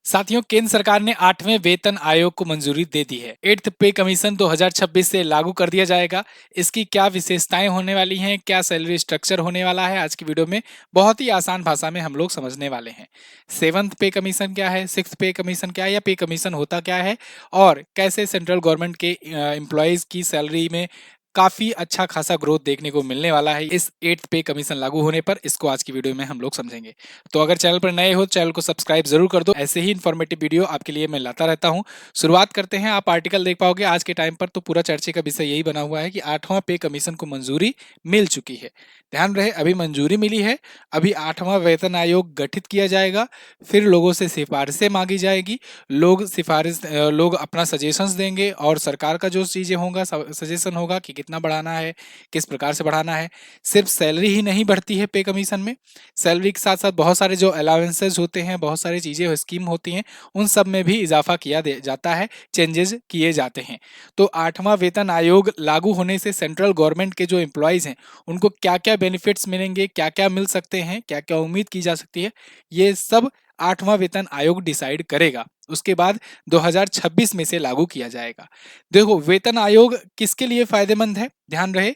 साथियों, केंद्र सरकार ने 8वें वेतन आयोग को मंजूरी दे दी है। 8th पे कमीशन 2026 से लागू कर दिया जाएगा। इसकी क्या विशेषताएं होने वाली हैं, क्या सैलरी स्ट्रक्चर होने वाला है, आज की वीडियो में बहुत ही आसान भाषा में हम लोग समझने वाले हैं। 7th पे कमीशन क्या है, 6th पे कमीशन क्या है, या पे कमीशन होता क्या है, और कैसे सेंट्रल गवर्नमेंट के एम्प्लॉयज की सैलरी में काफी अच्छा खासा ग्रोथ देखने को मिलने वाला है इस 8th पे कमीशन लागू होने पर। इसको आज की वीडियो में हम लोग समझेंगे। तो अगर चैनल पर नए हो, चैनल को सब्सक्राइब जरूर कर दो। ऐसे ही इन्फॉर्मेटिव वीडियो आपके लिए मैं लाता रहता हूं। शुरुआत करते हैं। आप आर्टिकल देख पाओगे आज के टाइम पर तो पूरा चर्चे का विषय यही बना हुआ है कि 8वां पे कमीशन को मंजूरी मिल चुकी है। ध्यान रहे, अभी मंजूरी मिली है। अभी 8वां वेतन आयोग गठित किया जाएगा, फिर लोगों से सिफारिशें मांगी जाएगी। लोग अपना सजेशंस देंगे और सरकार का जो चीजें होगा, सजेशन होगा कि कितना बढ़ाना है, किस प्रकार से बढ़ाना है। सिर्फ सैलरी ही नहीं बढ़ती है पे कमीशन में, सैलरी के साथ साथ बहुत सारे जो अलाउंसेस होते हैं, बहुत सारी चीजें स्कीम होती हैं, उन सब में भी इजाफा किया जाता है, चेंजेस किए जाते हैं। तो 8वां वेतन आयोग लागू होने से सेंट्रल गवर्नमेंट के जो एम्प्लॉयज हैं उनको क्या क्या बेनिफिट्स मिलेंगे, क्या क्या मिल सकते हैं, क्या क्या उम्मीद की जा सकती है, ये सब 8वां वेतन आयोग डिसाइड करेगा। उसके बाद 2026 में से लागू किया जाएगा। देखो, वेतन आयोग किसके लिए फायदेमंद है, ध्यान रहे,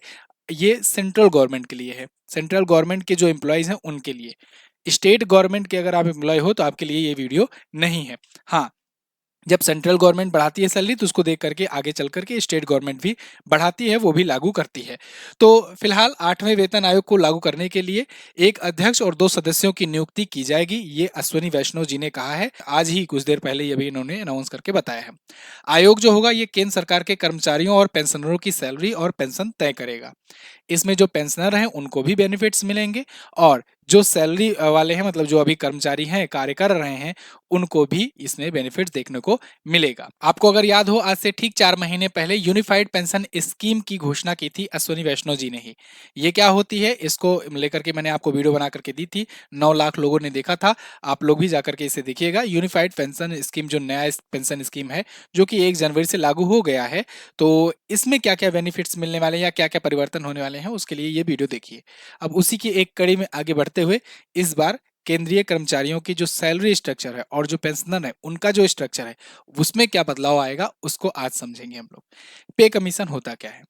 ये सेंट्रल गवर्नमेंट के लिए है। सेंट्रल गवर्नमेंट के जो एम्प्लॉयज हैं उनके लिए। स्टेट गवर्नमेंट के अगर आप एम्प्लॉय हो तो आपके लिए ये वीडियो नहीं है। हाँ, जब सेंट्रल गवर्नमेंट बढ़ाती है सैलरी तो उसको देख करके आगे चल करके स्टेट गवर्नमेंट भी बढ़ाती है, वो भी लागू करती है। तो फिलहाल 8वें वेतन आयोग को लागू करने के लिए एक अध्यक्ष और 2 सदस्यों की नियुक्ति की जाएगी, ये अश्वनी वैष्णव जी ने कहा है। आज ही कुछ देर पहले ये भी इन्होंने अनाउंस करके बताया है। आयोग जो होगा ये केंद्र सरकार के कर्मचारियों और पेंशनरों की सैलरी और पेंशन तय करेगा। इसमें जो पेंशनर हैं उनको भी बेनिफिट्स मिलेंगे, और जो सैलरी वाले हैं, मतलब जो अभी कर्मचारी हैं, कार्य कर रहे हैं, उनको भी इसमें बेनिफिट देखने को मिलेगा। आपको अगर याद हो, आज से ठीक 4 महीने पहले यूनिफाइड पेंशन स्कीम की घोषणा की थी अश्वनी वैष्णव जी ने ही। ये क्या होती है, इसको लेकर के मैंने आपको वीडियो बना करके दी थी, 9 लाख लोगों ने देखा था। आप लोग भी जाकर के इसे देखिएगा। यूनिफाइड पेंशन स्कीम जो नया पेंशन स्कीम है, जो कि 1 जनवरी से लागू हो गया है, तो इसमें क्या क्या बेनिफिट्स मिलने वाले हैं या क्या क्या परिवर्तन होने वाले हैं, उसके लिए ये वीडियो देखिए। अब उसी की एक कड़ी में आगे बढ़ते हुए, इस बार केंद्रीय कर्मचारियों की जो सैलरी स्ट्रक्चर है और जो पेंशनर है उनका जो स्ट्रक्चर है, उसमें क्या बदलाव आएगा, उसको आज समझेंगे हम लोग। पे कमीशन होता क्या है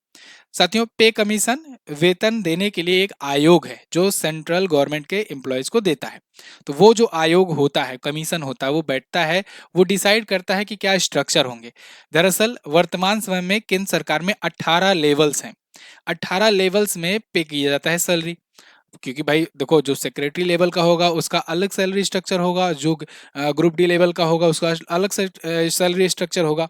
साथियों? पे कमीशन वेतन देने के लिए एक आयोग है जो सेंट्रल गवर्नमेंट के एम्प्लॉयज को देता है। तो वो जो आयोग होता है, कमीशन होता है, वो बैठता है, वो डिसाइड करता है कि क्या स्ट्रक्चर होंगे। दरअसल वर्तमान समय में केंद्र सरकार में 18 लेवल्स हैं। 18 लेवल्स में पे किया जाता है सैलरी। क्योंकि भाई देखो, जो सेक्रेटरी लेवल का होगा उसका अलग सैलरी स्ट्रक्चर होगा, जो ग्रुप डी लेवल का होगा उसका अलग से सैलरी स्ट्रक्चर होगा।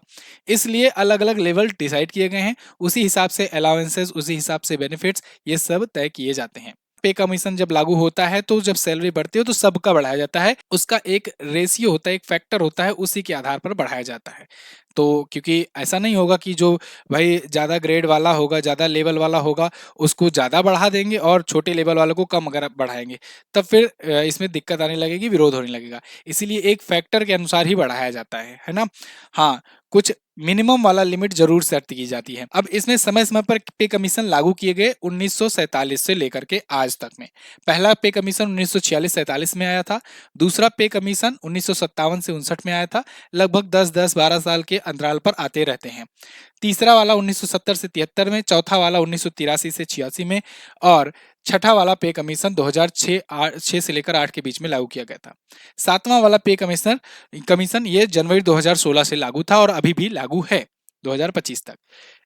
इसलिए अलग अलग लेवल डिसाइड किए गए हैं, उसी हिसाब से अलाउंसेस, उसी हिसाब से बेनिफिट्स, ये सब तय किए जाते हैं। पे कमीशन जब लागू होता है तो जब सैलरी बढ़ती है तो सबका बढ़ाया जाता है, उसका एक रेशियो होता है, एक फैक्टर होता है, उसी के आधार पर बढ़ाया जाता है। तो क्योंकि ऐसा नहीं होगा कि जो भाई ज़्यादा ग्रेड वाला होगा, ज़्यादा लेवल वाला होगा, उसको ज़्यादा बढ़ा देंगे और छोटे लेवल वालों को कम अगर बढ़ाएंगे, तब फिर इसमें दिक्कत आने लगेगी, विरोध होने लगेगा। इसीलिए एक फैक्टर के अनुसार ही बढ़ाया जाता है ना। हाँ, कुछ मिनिमम वाला लिमिट जरूर सेट की जाती है। अब इसमें समय समय पर पे कमीशन लागू किए गए 1947 से लेकर के आज तक में। पहला पे कमीशन 1946-47 में आया था। दूसरा पे कमीशन 1957 से 59 में आया था। लगभग 10-10-12 साल के अंतराल पर आते रहते हैं। तीसरा वाला 1970 से 73 में, चौथा वाला 1983 से 86 में, और छठा वाला पे कमीशन 2006 से लेकर 8 के बीच में लागू किया गया था। सातवां वाला पे कमीशन ये जनवरी 2016 से लागू था और अभी भी लागू है 2025 तक।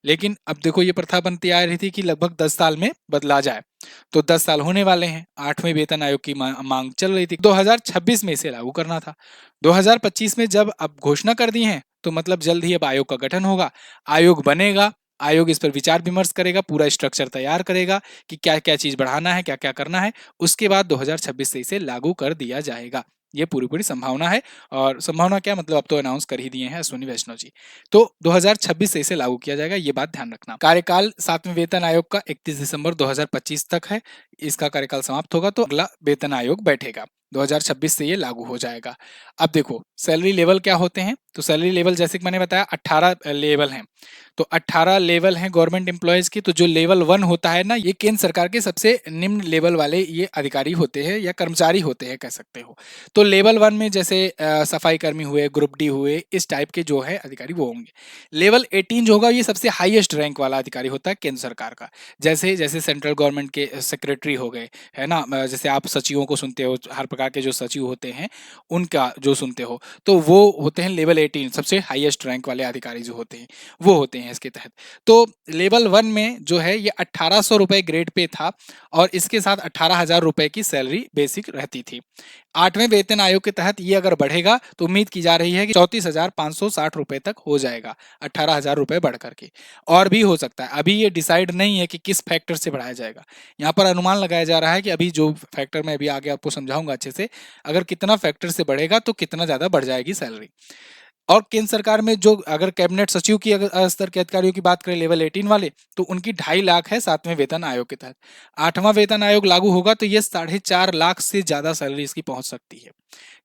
लेकिन अब देखो, ये प्रथा बनती आ रही थी कि लगभग 10 साल में बदला जाए, तो 10 साल होने वाले हैं। 8वें वेतन आयोग की मांग चल रही थी, 2026 में इसे लागू करना था। 2025 में जब अब घोषणा कर दी है तो मतलब जल्द ही अब आयोग का गठन होगा, आयोग बनेगा, आयोग इस पर विचार विमर्श करेगा, पूरा स्ट्रक्चर तैयार करेगा कि क्या क्या चीज बढ़ाना है, क्या क्या करना है। उसके बाद 2026 से इसे लागू कर दिया जाएगा, ये पूरी पूरी संभावना है। और संभावना क्या, मतलब अब तो अनाउंस कर ही दिए हैं अश्विनी वैष्णव जी। तो 2026 से इसे लागू किया जाएगा, ये बात ध्यान रखना। कार्यकाल 7वें वेतन आयोग का 31 दिसंबर 2025 तक है। इसका कार्यकाल समाप्त होगा तो अगला वेतन आयोग बैठेगा, 2026 से ये लागू हो जाएगा। अब देखो, सैलरी लेवल क्या होते हैं। तो सैलरी लेवल जैसे कि मैंने बताया 18 लेवल हैं। तो 18 लेवल हैं गवर्नमेंट एम्प्लॉयज की। तो जो लेवल 1 होता है ना, ये केंद्र सरकार के सबसे निम्न लेवल वाले ये अधिकारी होते हैं या कर्मचारी होते हैं कह सकते हो। तो लेवल 1 में जैसे सफाई कर्मी हुए, ग्रुप डी हुए, इस टाइप के जो है अधिकारी वो होंगे। लेवल 18 जो होगा ये सबसे हाईएस्ट रैंक वाला अधिकारी होता है केंद्र सरकार का। जैसे जैसे सेंट्रल गवर्नमेंट के सेक्रेटरी हो गए, है ना, जैसे आप सचिवों को सुनते हो, हर प्रकार के जो सचिव होते हैं उनका जो सुनते हो, तो वो होते हैं लेवल 18, सबसे हाईएस्ट रैंक वाले अधिकारी जो होते हैं वो होते हैं इसके तहत। तो लेवल 1 में जो है ये 1800 रुपए ग्रेड पे था और इसके साथ 18,000 रुपए की सैलरी बेसिक रहती थी। 8वें वेतन आयोग के तहत ये अगर बढ़ेगा तो उम्मीद की जा रही है कि 34,560 रुपए तक हो जाएगा, 18,000 रुपए बढ़ करके। और भी हो सकता है, अभी ये डिसाइड नहीं है कि किस फैक्टर से बढ़ाया जाएगा। यहाँ पर अनुमान लगाया जा रहा है कि अभी जो फैक्टर मैं अभी आगे आपको समझाऊंगा अच्छे से, अगर कितना फैक्टर से बढ़ेगा तो कितना ज्यादा बढ़ जाएगी सैलरी। और केंद्र सरकार में जो अगर कैबिनेट सचिव की अगर स्तर के अधिकारियों की बात करें लेवल 18 वाले, तो उनकी 2.5 लाख है 7वें वेतन आयोग के तहत। 8वां वेतन आयोग लागू होगा तो ये 4.5 लाख से ज्यादा सैलरी इसकी पहुंच सकती है,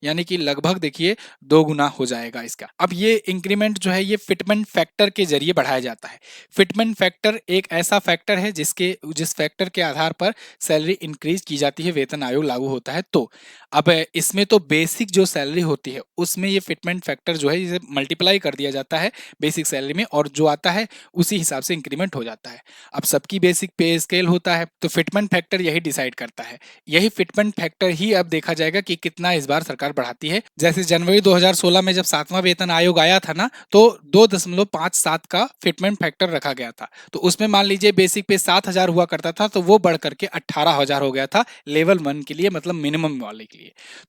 यानी कि लगभग देखिए 2 गुना हो जाएगा इसका। अब ये इंक्रीमेंट जो है ये फिटमेंट फैक्टर के जरिए बढ़ाया जाता है। फिटमेंट फैक्टर एक ऐसा फैक्टर है जिस फैक्टर के आधार पर सैलरी इंक्रीज की जाती है, वेतन आयोग लागू होता है तो। अब इसमें तो बेसिक जो सैलरी होती है उसमें ये फिटमेंट फैक्टर जो है इसे मल्टीप्लाई कर दिया जाता है बेसिक सैलरी में, और जो आता है उसी हिसाब से इंक्रीमेंट हो जाता है। अब सबकी बेसिक पे स्केल होता है तो फिटमेंट फैक्टर यही डिसाइड करता है। यही फिटमेंट फैक्टर ही अब देखा जाएगा कि कितना इस बार सरकार बढ़ाती है। जैसे जनवरी 2016 में जब 7वां वेतन आयोग आया था ना, तो 2.57 का फिटमेंट फैक्टर रखा गया था। तो उसमें मान लीजिए बेसिक पे 7,000 हुआ करता था, तो वो बढ़ करके 18,000 हो गया था लेवल 1 के लिए, मतलब मिनिमम वाले के लिए।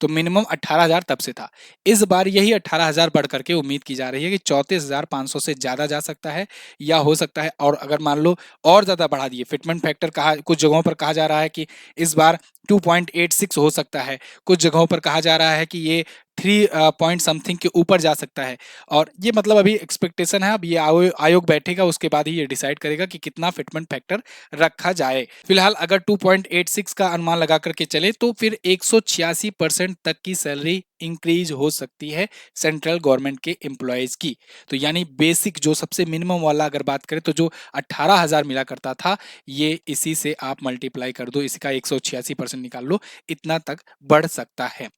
तो मिनिमम 18,000 तब से था। इस बार यही 18,000 बढ़ करके उम्मीद की जा रही है कि 34,500 से ज्यादा जा सकता है, या हो सकता है और अगर मान लो और ज्यादा बढ़ा दिए फिटमेंट फैक्टर, कहा कुछ जगहों पर कहा जा रहा है कि इस बार 2.86 हो सकता है, कुछ जगहों पर कहा जा रहा है कि ये 3 पॉइंट समथिंग के ऊपर जा सकता है। और ये मतलब अभी एक्सपेक्टेशन है, अब ये आयोग बैठेगा उसके बाद ही ये डिसाइड करेगा कि कितना फिटमेंट फैक्टर रखा जाए। फिलहाल अगर 2.86 का अनुमान लगा करके चले तो फिर 186% तक की सैलरी इंक्रीज हो सकती है सेंट्रल गवर्नमेंट के एम्प्लॉयज की। तो यानी बेसिक जो सबसे मिनिमम वाला अगर बात करें तो जो 18,000 मिला करता था, ये इसी से आप मल्टीप्लाई कर दो, इसका 186% निकाल लो, इतना तक बढ़ सकता है।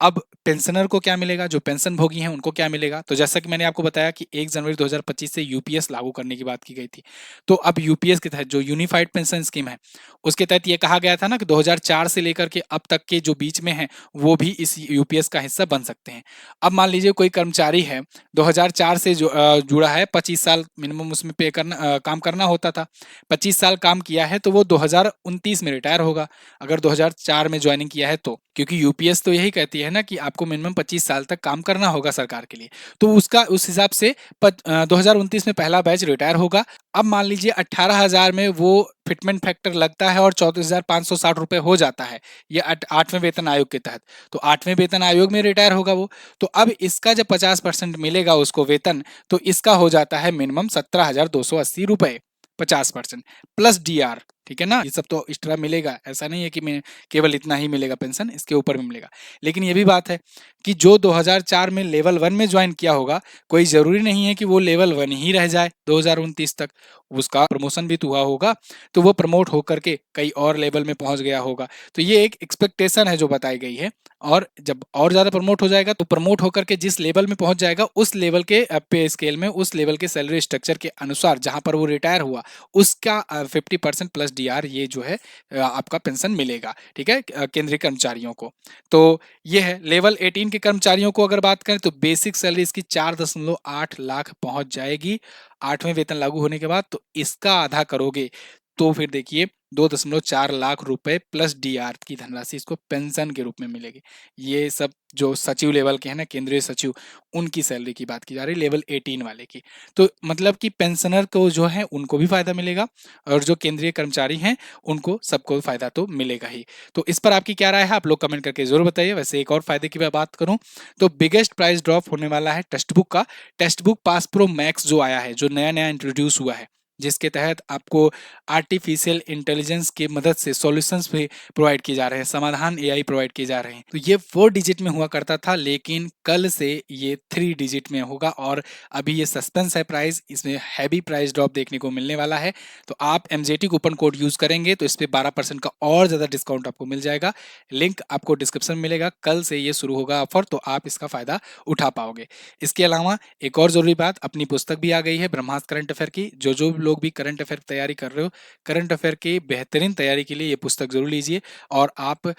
अब पेंशनर को क्या मिलेगा, जो पेंशन भोगी हैं उनको क्या मिलेगा? तो जैसा कि मैंने आपको बताया कि 1 जनवरी 2025 से यूपीएस लागू करने की बात की गई थी। तो अब यूपीएस के तहत जो यूनिफाइड पेंशन स्कीम है, उसके तहत ये कहा गया था ना कि 2004 से लेकर के अब तक के जो बीच में हैं वो भी इस यूपीएस का हिस्सा बन सकते हैं। अब मान लीजिए कोई कर्मचारी है 2004 से जो जुड़ा है, 25 साल मिनिमम उसमें काम करना होता था। 25 साल काम किया है तो वो 2029 में रिटायर होगा, अगर 2004 में ज्वाइनिंग किया है तो, क्योंकि यूपीएस तो यही कहती है ना कि आपको मिनिमम 25 साल तक काम करना होगा सरकार के लिए। तो उसका उस हिसाब से 2029 में पहला बैच रिटायर होगा। अब मान लीजिए 18,000 में वो फिटमेंट फैक्टर लगता है और 34,560 रुपए हो जाता है, ये 8वें वेतन आयोग के तहत। तो 8वें वेतन आयोग में रिटायर होगा वो। तो अब इसका जब 50% मिलेगा उसको वेतन, तो इसका हो जाता है मिनिमम 17,280 रुपए, 50% प्लस डीआर। ठीक है ना, ये सब तो एक्स्ट्रा मिलेगा, ऐसा नहीं है कि मैं केवल इतना ही मिलेगा पेंशन, इसके ऊपर भी मिलेगा। लेकिन ये भी बात है कि जो 2004 में लेवल 1 में ज्वाइन किया होगा, कोई जरूरी नहीं है कि वो लेवल 1 ही रह जाए 2029 तक, उसका प्रमोशन भी तो हुआ होगा, तो वो प्रमोट होकर के कई और लेवल में पहुंच गया होगा। तो ये एक एक्सपेक्टेशन है जो बताई गई है। और जब और ज्यादा प्रमोट हो जाएगा तो प्रमोट होकर के जिस लेवल में पहुंच जाएगा, उस लेवल के पे स्केल में, उस लेवल के सैलरी स्ट्रक्चर के अनुसार जहां पर वो रिटायर हुआ, उसका 50% प्लस डीआर ये जो है आपका पेंशन मिलेगा। ठीक है, केंद्रीय कर्मचारियों को। तो ये है लेवल 18 के कर्मचारियों को अगर बात करें तो बेसिक सैलरी इसकी 4.8 लाख पहुंच जाएगी 8वें वेतन लागू होने के बाद। तो इसका आधा करोगे तो फिर देखिए 2.4 लाख रुपए प्लस डीआर की धनराशि इसको पेंशन के रूप में मिलेगी। ये सब जो सचिव लेवल के हैं ना, केंद्रीय सचिव, उनकी सैलरी की बात की जा रही है लेवल 18 वाले की। तो मतलब कि पेंशनर को जो है उनको भी फायदा मिलेगा, और जो केंद्रीय कर्मचारी हैं उनको सबको फायदा तो मिलेगा ही। तो इस पर आपकी क्या राय है, आप लोग कमेंट करके जरूर बताइए। वैसे एक और फायदे की मैं बात करूं तो बिगेस्ट प्राइस ड्रॉप होने वाला है टेक्स्ट बुक का। Text book pass pro max जो आया है, जो नया नया इंट्रोड्यूस हुआ है, जिसके तहत आपको आर्टिफिशियल इंटेलिजेंस की मदद से सॉल्यूशंस भी प्रोवाइड किए जा रहे हैं, समाधान एआई प्रोवाइड किए जा रहे हैं। तो ये 4 डिजिट में हुआ करता था, लेकिन कल से ये 3 डिजिट में होगा और अभी ये सस्पेंस है प्राइस, इसमें हैवी प्राइस ड्रॉप देखने को मिलने वाला है। तो आप एमजेटी कूपन कोड यूज करेंगे तो इस पे 12% का और ज्यादा डिस्काउंट आपको मिल जाएगा। लिंक आपको डिस्क्रिप्शन में मिलेगा। कल से ये शुरू होगा ऑफर, तो आप इसका फायदा उठा पाओगे। इसके अलावा एक और जरूरी बात, अपनी पुस्तक भी आ गई है ब्रह्मास्त्र करंट अफेयर की। जो लोग भी करंट अफेयर की तैयारी कर रहे हो, करंट अफेयर की बेहतरीन तैयारी के लिए ये पुस्तक जरूर लीजिए। और आप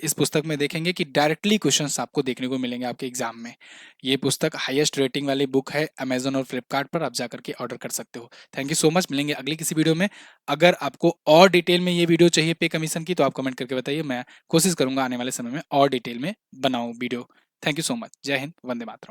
इस पुस्तक में देखेंगे कि डायरेक्टली क्वेश्चंस आपको देखने को मिलेंगे आपके एग्जाम में। ये पुस्तक हाईएस्ट रेटिंग वाली बुक है, अमेजन और फ्लिपकार्ट पर आप जाकर के ऑर्डर कर सकते हो। थैंक यू सो मच, मिलेंगे अगली किसी वीडियो में। अगर आपको और डिटेल में ये वीडियो चाहिए पे कमीशन की, तो आप कमेंट करके बताइए, मैं कोशिश करूंगा आने वाले समय में और डिटेल में बनाऊं video. Thank you so much. जय हिंद, वंदे मातरम।